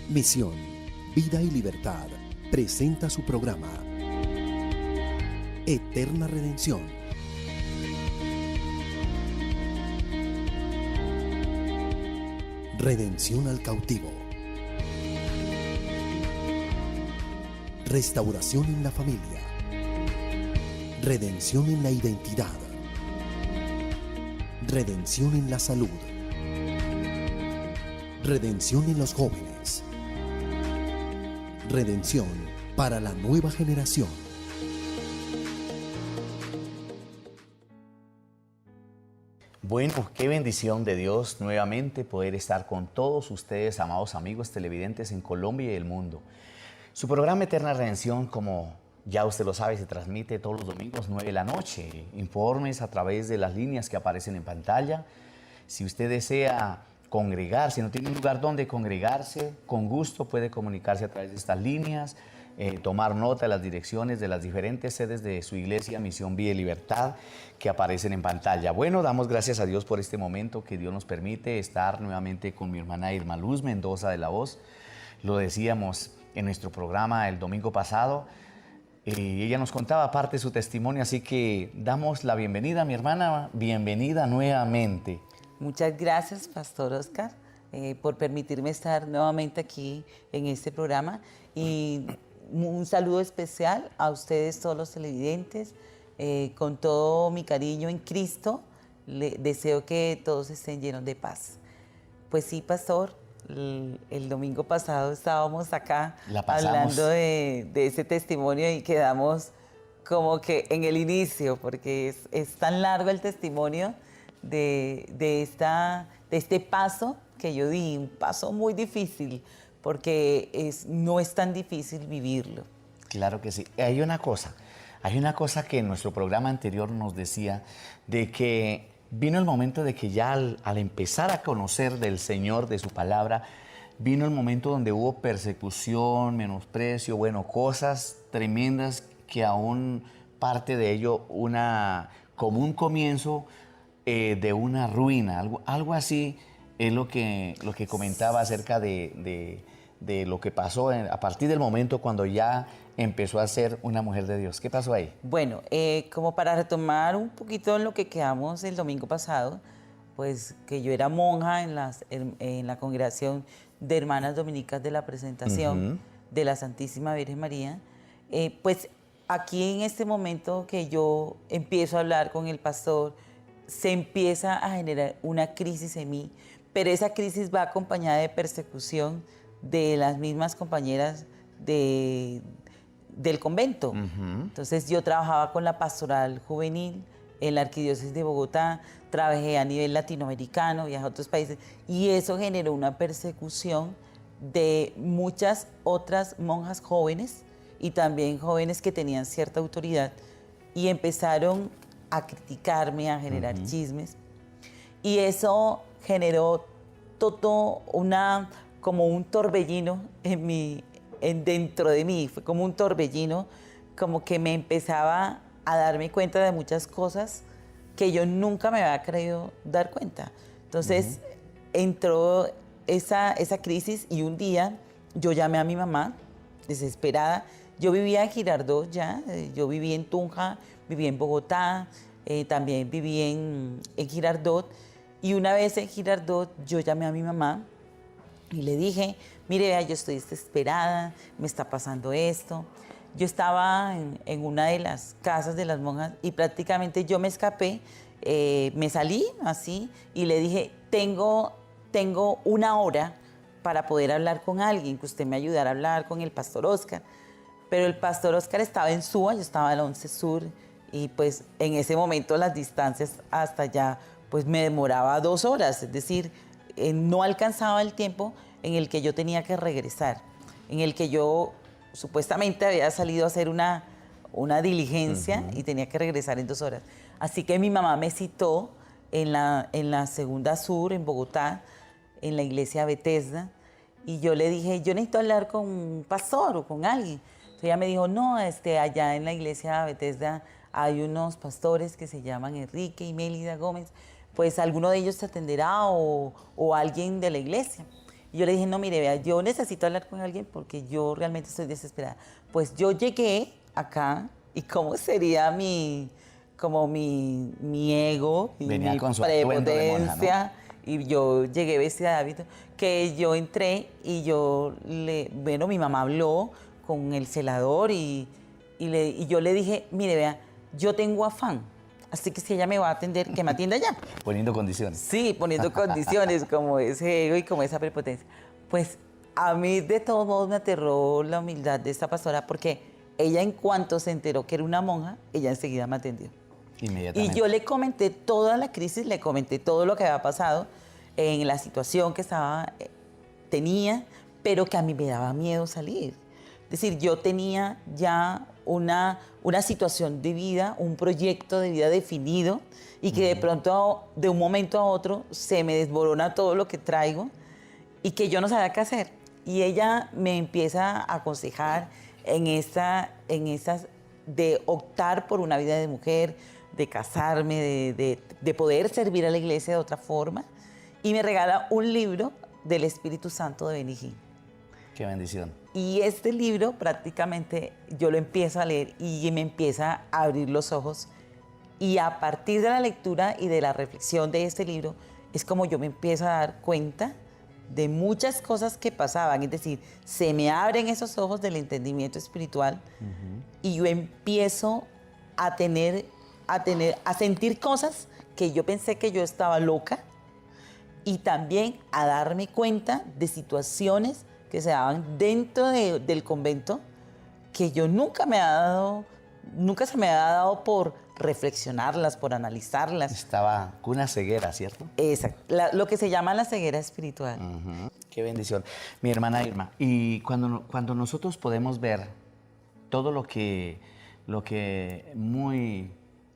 Misión, Vida y Libertad presenta su programa Eterna Redención. Redención al cautivo. Restauración en la familia. Redención en la identidad. Redención en la salud. Redención en los jóvenes. Redención para la nueva generación. Bueno, qué bendición de Dios nuevamente poder estar con todos ustedes, amados amigos televidentes en Colombia y el mundo. Su programa Eterna Redención, como ya usted lo sabe, se transmite todos los domingos 9 de la noche. Informes a través de las líneas que aparecen en pantalla. Si usted desea congregarse, no tiene un lugar donde congregarse, con gusto puede comunicarse a través de estas líneas, tomar nota de las direcciones de las diferentes sedes de su iglesia, Misión Vida y Libertad, que aparecen en pantalla. Bueno, damos gracias a Dios por este momento que Dios nos permite estar nuevamente con mi hermana Irma Luz Mendoza de La Voz. Lo decíamos en nuestro programa el domingo pasado, y ella nos contaba parte de su testimonio, así que damos la bienvenida a mi hermana, bienvenida nuevamente. Muchas gracias, Pastor Oscar, por permitirme estar nuevamente aquí en este programa, y un saludo especial a ustedes, todos los televidentes. Con todo mi cariño en Cristo, deseo que todos estén llenos de paz. Pues sí, Pastor, el domingo pasado estábamos acá hablando de ese testimonio y quedamos como que en el inicio, porque es tan largo el testimonio de este paso que yo di, un paso muy difícil, porque no es tan difícil vivirlo. Claro que sí. Hay una cosa que en nuestro programa anterior nos decía, de que vino el momento de que ya al empezar a conocer del Señor, de su palabra, vino el momento donde hubo persecución, menosprecio, bueno, cosas tremendas que aún parte de ello, como un comienzo de una ruina, algo así es lo que comentaba acerca de lo que pasó a partir del momento cuando ya empezó a ser una mujer de Dios. ¿Qué pasó ahí? Bueno, como para retomar un poquito en lo que quedamos el domingo pasado, pues que yo era monja en la congregación de Hermanas Dominicas de la Presentación de la Santísima Virgen María. Pues aquí en este momento que yo empiezo a hablar con el pastor, se empieza a generar una crisis en mí, pero esa crisis va acompañada de persecución de las mismas compañeras del convento. Entonces yo trabajaba con la pastoral juvenil en la Arquidiócesis de Bogotá, trabajé a nivel latinoamericano, viajé a otros países, y eso generó una persecución de muchas otras monjas jóvenes y también jóvenes que tenían cierta autoridad, y empezaron a criticarme, a generar chismes, y eso generó todo como un torbellino dentro de mí. Fue como un torbellino, como que me empezaba a darme cuenta de muchas cosas que yo nunca me había creído dar cuenta. Entonces entró esa crisis, y un día yo llamé a mi mamá desesperada. Yo vivía en Girardot ya, yo viví en Tunja, viví en Bogotá, también viví en Girardot, y una vez en Girardot yo llamé a mi mamá y le dije: mire, vea, yo estoy desesperada, me está pasando esto. Yo estaba en una de las casas de las monjas y prácticamente yo me escapé, me salí así y le dije: tengo una hora para poder hablar con alguien, que usted me ayudara a hablar con el pastor Oscar. Pero el pastor Oscar estaba en Suba, yo estaba en el 11 Sur, y pues en ese momento las distancias hasta allá pues me demoraba 2 horas, es decir, no alcanzaba el tiempo en el que yo tenía que regresar, en el que yo supuestamente había salido a hacer una diligencia y tenía que regresar en 2 horas. Así que mi mamá me citó en la segunda sur, en Bogotá, en la iglesia Bethesda, y yo le dije: yo necesito hablar con un pastor o con alguien. Entonces ella me dijo: no, allá en la iglesia Bethesda hay unos pastores que se llaman Enrique y Mélida Gómez, pues alguno de ellos te atenderá, o alguien de la iglesia. Y yo le dije, no, mire, vea, yo necesito hablar con alguien porque yo realmente estoy desesperada. Pues yo llegué acá y cómo sería mi ego y Venía mi con su atuendo de monja, prepotencia. Y yo llegué vestida de hábito, que yo entré y bueno, mi mamá habló con el celador y yo le dije, mire, vea, yo tengo afán, así que si ella me va a atender, que me atienda ya. Poniendo condiciones. Sí, poniendo condiciones como ese ego y como esa prepotencia. Pues a mí de todos modos me aterró la humildad de esta pastora porque ella en cuanto se enteró que era una monja, ella enseguida me atendió. Inmediatamente. Y yo le comenté toda la crisis, le comenté todo lo que había pasado en la situación que tenía, pero que a mí me daba miedo salir. Es decir, yo tenía ya una situación de vida, un proyecto de vida definido y que de pronto, de un momento a otro, se me desborona todo lo que traigo y que yo no sabía qué hacer. Y ella me empieza a aconsejar en esas de optar por una vida de mujer, de casarme, de poder servir a la iglesia de otra forma. Y me regala un libro del Espíritu Santo de Benny Hinn. Qué bendición. Y este libro prácticamente yo lo empiezo a leer y me empieza a abrir los ojos. Y a partir de la lectura y de la reflexión de este libro, es como yo me empiezo a dar cuenta de muchas cosas que pasaban. Es decir, se me abren esos ojos del entendimiento espiritual y yo empiezo a sentir cosas que yo pensé que yo estaba loca y también a darme cuenta de situaciones que se daban dentro del convento que yo nunca se me ha dado por reflexionarlas, por analizarlas. Estaba con una ceguera, ¿cierto? Exacto, lo que se llama la ceguera espiritual. Qué bendición. Mi hermana Irma, y cuando nosotros podemos ver todo lo que muy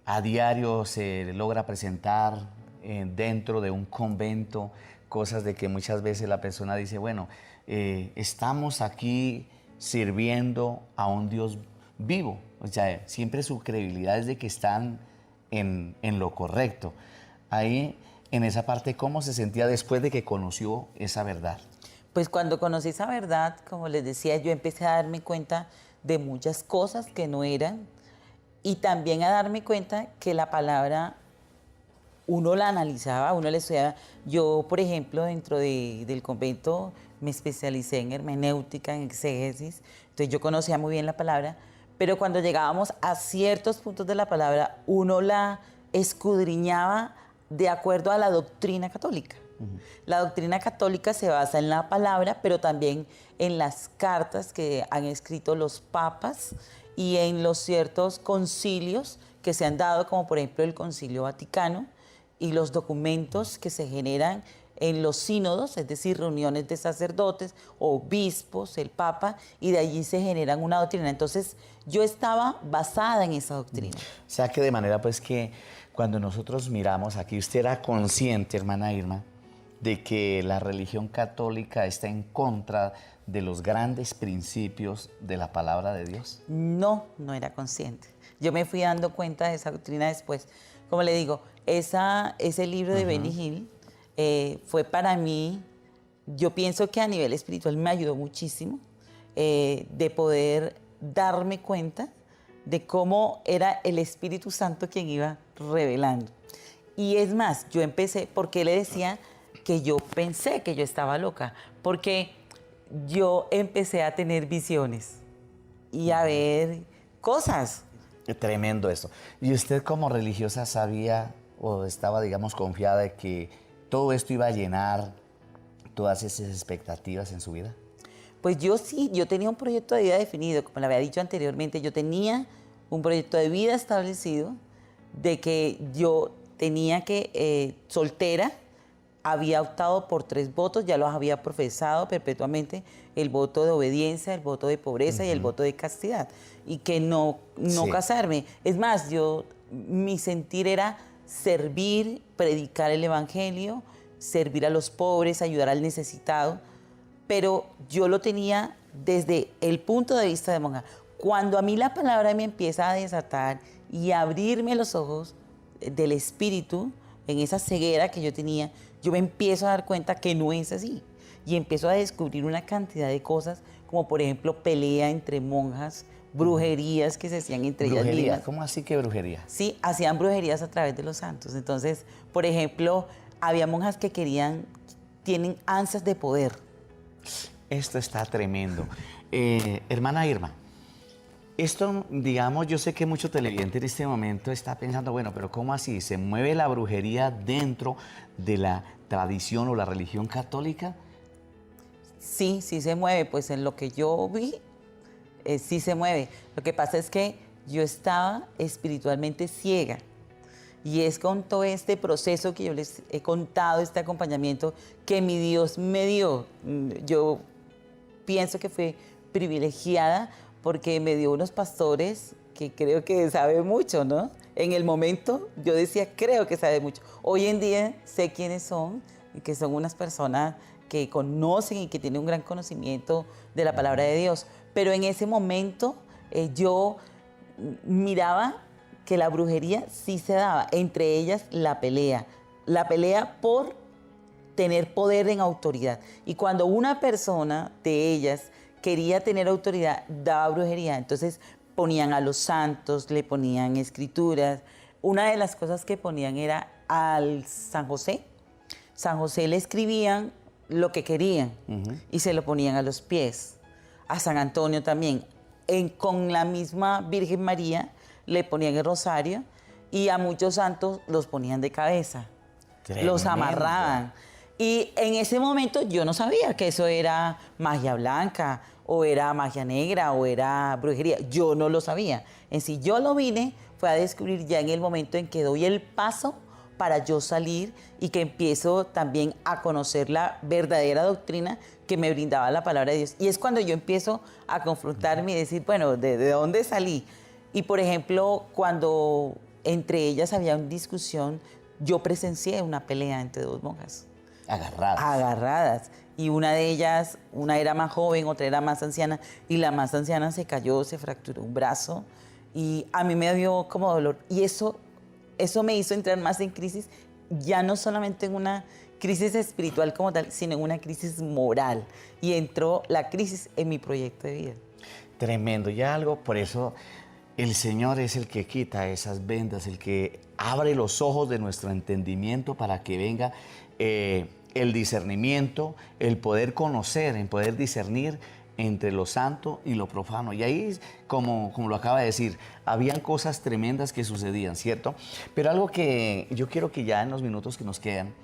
a diario se logra presentar dentro de un convento, cosas de que muchas veces la persona dice, bueno, estamos aquí sirviendo a un Dios vivo. O sea, siempre su credibilidad es de que están en lo correcto. Ahí, en esa parte, ¿cómo se sentía después de que conoció esa verdad? Pues cuando conocí esa verdad, como les decía, yo empecé a darme cuenta de muchas cosas que no eran y también a darme cuenta que la palabra uno la analizaba, uno la estudiaba. Yo, por ejemplo, dentro del convento me especialicé en hermenéutica, en exégesis, entonces yo conocía muy bien la palabra, pero cuando llegábamos a ciertos puntos de la palabra, uno la escudriñaba de acuerdo a la doctrina católica. La doctrina católica se basa en la palabra, pero también en las cartas que han escrito los papas y en los ciertos concilios que se han dado, como por ejemplo el Concilio Vaticano, y los documentos que se generan en los sínodos, es decir, reuniones de sacerdotes, obispos, el Papa, y de allí se generan una doctrina. Entonces, yo estaba basada en esa doctrina. O sea que de manera pues que cuando nosotros miramos aquí, usted era consciente, hermana Irma, de que la religión católica está en contra de los grandes principios de la palabra de Dios. No era consciente. Yo me fui dando cuenta de esa doctrina después. Como le digo, ese libro de Benny Hinn fue para mí, yo pienso que a nivel espiritual me ayudó muchísimo de poder darme cuenta de cómo era el Espíritu Santo quien iba revelando. Y es más, yo empecé, porque le decía que yo pensé que yo estaba loca, porque yo empecé a tener visiones y a ver cosas. Tremendo esto. ¿Y usted como religiosa sabía o estaba, digamos, confiada de que todo esto iba a llenar todas esas expectativas en su vida? Pues yo sí, yo tenía un proyecto de vida definido, como le había dicho anteriormente, yo tenía un proyecto de vida establecido, de que yo tenía que, soltera, había optado por 3 votos, ya los había profesado perpetuamente, el voto de obediencia, el voto de pobreza y el voto de castidad, y que no casarme. Es más, mi sentir era servir, predicar el evangelio, servir a los pobres, ayudar al necesitado, pero yo lo tenía desde el punto de vista de monja. Cuando a mí la palabra me empieza a desatar y a abrirme los ojos del espíritu, en esa ceguera que yo tenía, yo me empiezo a dar cuenta que no es así. y empiezo a descubrir una cantidad de cosas, como por ejemplo pelea entre monjas, brujerías que se hacían entre ellas mismas. ¿Cómo así que brujería? Sí, hacían brujerías a través de los santos. Entonces, por ejemplo, había monjas que tienen ansias de poder. Esto está tremendo. Hermana Irma, esto, digamos, yo sé que mucho televidente en este momento está pensando, bueno, pero ¿cómo así? ¿Se mueve la brujería dentro de la tradición o la religión católica? Sí, sí se mueve. Pues en lo que yo vi, sí se mueve. Lo que pasa es que yo estaba espiritualmente ciega. Y es con todo este proceso que yo les he contado, este acompañamiento que mi Dios me dio. Yo pienso que fue privilegiada porque me dio unos pastores que creo que saben mucho, ¿no? En el momento yo decía, creo que sabe mucho. Hoy en día sé quiénes son, y que son unas personas que conocen y que tienen un gran conocimiento de la palabra de Dios. Pero en ese momento yo miraba que la brujería sí se daba, entre ellas la pelea por tener poder en autoridad. Y cuando una persona de ellas quería tener autoridad, daba brujería. Entonces ponían a los santos, le ponían escrituras. Una de las cosas que ponían era al San José. San José le escribían lo que querían y se lo ponían a los pies. A San Antonio también. Con la misma Virgen María le ponían el rosario y a muchos santos los ponían de cabeza. Tremendo. Los amarraban. Y en ese momento yo no sabía que eso era magia blanca o era magia negra o era brujería. Yo no lo sabía. En sí, yo lo vine, fue a descubrir ya en el momento en que doy el paso para yo salir y que empiezo también a conocer la verdadera doctrina que me brindaba la palabra de Dios. Y es cuando yo empiezo a confrontarme y decir, bueno, ¿de dónde salí? Y por ejemplo, cuando entre ellas había una discusión, yo presencié una pelea entre dos monjas. Agarradas. Y una de ellas, una era más joven, otra era más anciana, y la más anciana se cayó, se fracturó un brazo, y a mí me dio como dolor. Y eso me hizo entrar más en crisis, ya no solamente en una crisis espiritual como tal, sino en una crisis moral. Y entró la crisis en mi proyecto de vida. Tremendo. Ya algo, por eso el Señor es el que quita esas vendas, el que abre los ojos de nuestro entendimiento para que venga el discernimiento, el poder conocer, el poder discernir entre lo santo y lo profano. Y ahí, como lo acaba de decir, habían cosas tremendas que sucedían, ¿cierto? Pero algo que yo quiero que ya en los minutos que nos quedan,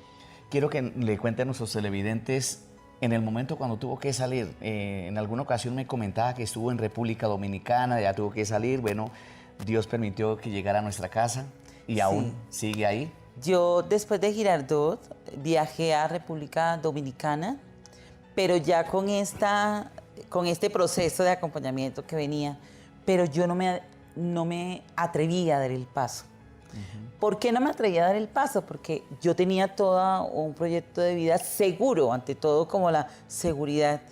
quiero que le cuente a nuestros televidentes en el momento cuando tuvo que salir. En alguna ocasión me comentaba que estuvo en República Dominicana, ya tuvo que salir. Bueno, Dios permitió que llegara a nuestra casa y sí, aún sigue ahí. Yo, después de Girardot, viajé a República Dominicana, pero ya con este proceso de acompañamiento que venía, pero yo no me atrevía a dar el paso. ¿Por qué no me atrevía a dar el paso? Porque yo tenía todo un proyecto de vida seguro, ante todo como la seguridad.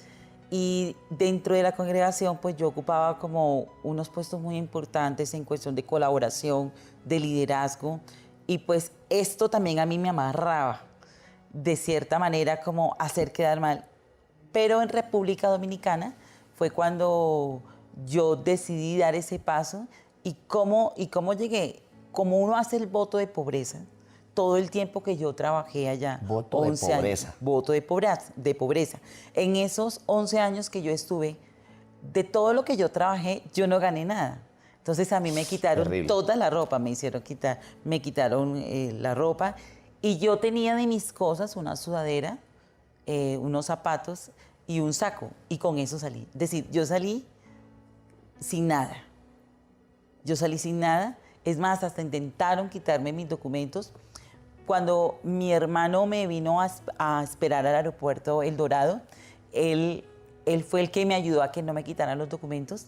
Y dentro de la congregación, pues yo ocupaba como unos puestos muy importantes en cuestión de colaboración, de liderazgo. Y pues esto también a mí me amarraba, de cierta manera, como hacer quedar mal. Pero en República Dominicana fue cuando yo decidí dar ese paso. ¿Y cómo llegué? Como uno hace el voto de pobreza, todo el tiempo que yo trabajé allá. Voto de pobreza. Voto de pobreza. En esos 11 años que yo estuve, de todo lo que yo trabajé, yo no gané nada. Entonces a mí me quitaron toda la ropa, me quitaron la ropa. Y yo tenía de mis cosas una sudadera, unos zapatos y un saco. Y con eso salí. Es decir, yo salí sin nada. Es más, hasta intentaron quitarme mis documentos. Cuando mi hermano me vino a esperar al aeropuerto El Dorado, él fue el que me ayudó a que no me quitaran los documentos.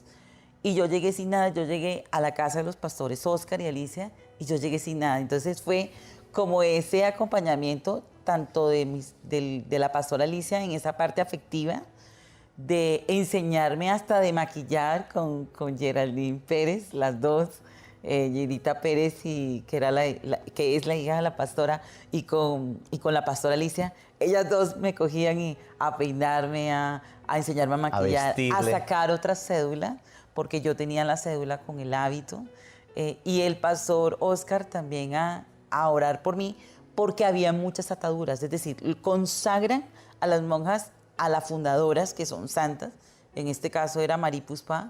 Y yo llegué sin nada. Yo llegué a la casa de los pastores Oscar y Alicia y yo llegué sin nada. Entonces fue como ese acompañamiento tanto de la pastora Alicia en esa parte afectiva, de enseñarme hasta de maquillar con Geraldine Pérez, las dos. Yedita Pérez, que es la hija de la pastora, y con la pastora Alicia, ellas dos me cogían a peinarme, a enseñarme a maquillar, a sacar otra cédula, porque yo tenía la cédula con el hábito, y el pastor Oscar también a orar por mí, porque había muchas ataduras, es decir, consagran a las monjas, a las fundadoras, que son santas, en este caso era María Puspa,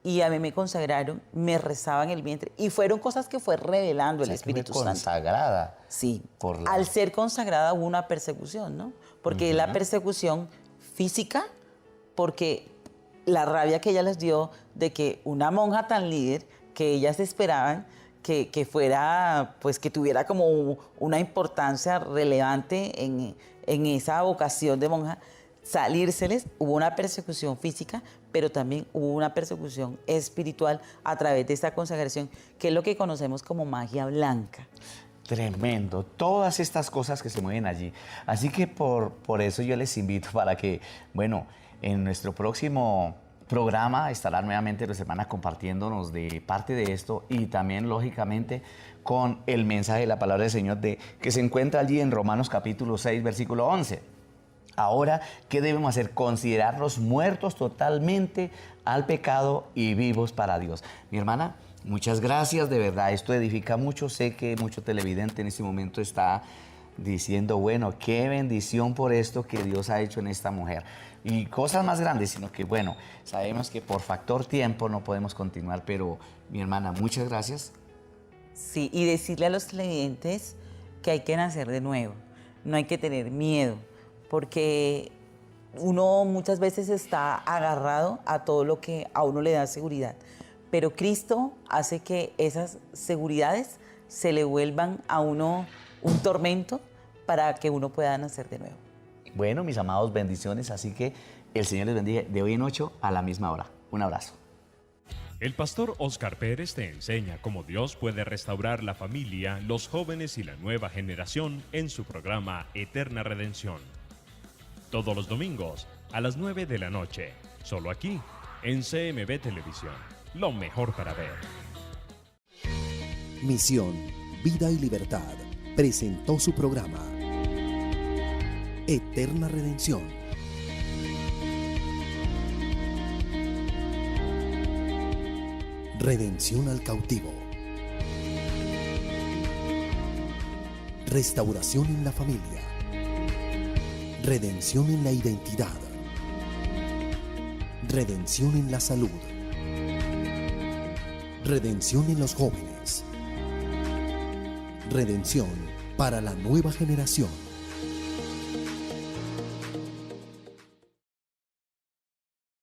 y a mí me consagraron, me rezaban el vientre, y fueron cosas que fue revelando el Espíritu Santo. Consagrada. Sí, al ser consagrada hubo una persecución, ¿no? Porque la persecución física, porque la rabia que ella les dio de que una monja tan líder, que ellas esperaban que fuera, pues que tuviera como una importancia relevante en esa vocación de monja, salírseles, hubo una persecución física, pero también hubo una persecución espiritual a través de esta consagración, que es lo que conocemos como magia blanca. Tremendo, todas estas cosas que se mueven allí. Así que por eso yo les invito para que, bueno, en nuestro próximo programa estarán nuevamente los hermanas compartiéndonos de parte de esto y también, lógicamente, con el mensaje de la palabra del Señor que se encuentra allí en Romanos capítulo 6, versículo 11. Ahora, ¿qué debemos hacer? Considerarnos muertos totalmente al pecado y vivos para Dios. Mi hermana, muchas gracias, de verdad, esto edifica mucho. Sé que mucho televidente en este momento está diciendo, bueno, qué bendición por esto que Dios ha hecho en esta mujer. Y cosas más grandes, sino que, bueno, sabemos que por factor tiempo no podemos continuar, pero mi hermana, muchas gracias. Sí, y decirle a los televidentes que hay que nacer de nuevo, no hay que tener miedo, porque uno muchas veces está agarrado a todo lo que a uno le da seguridad, pero Cristo hace que esas seguridades se le vuelvan a uno un tormento para que uno pueda nacer de nuevo. Bueno, mis amados, bendiciones, así que el Señor les bendiga de hoy en 8 a la misma hora. Un abrazo. El pastor Oscar Pérez te enseña cómo Dios puede restaurar la familia, los jóvenes y la nueva generación en su programa Eterna Redención. Todos los domingos a las 9 de la noche, solo aquí en CMB Televisión, lo mejor para ver. Misión, Vida y Libertad presentó su programa Eterna Redención. Redención al cautivo. Restauración en la familia. Redención en la identidad. Redención en la salud. Redención en los jóvenes. Redención para la nueva generación.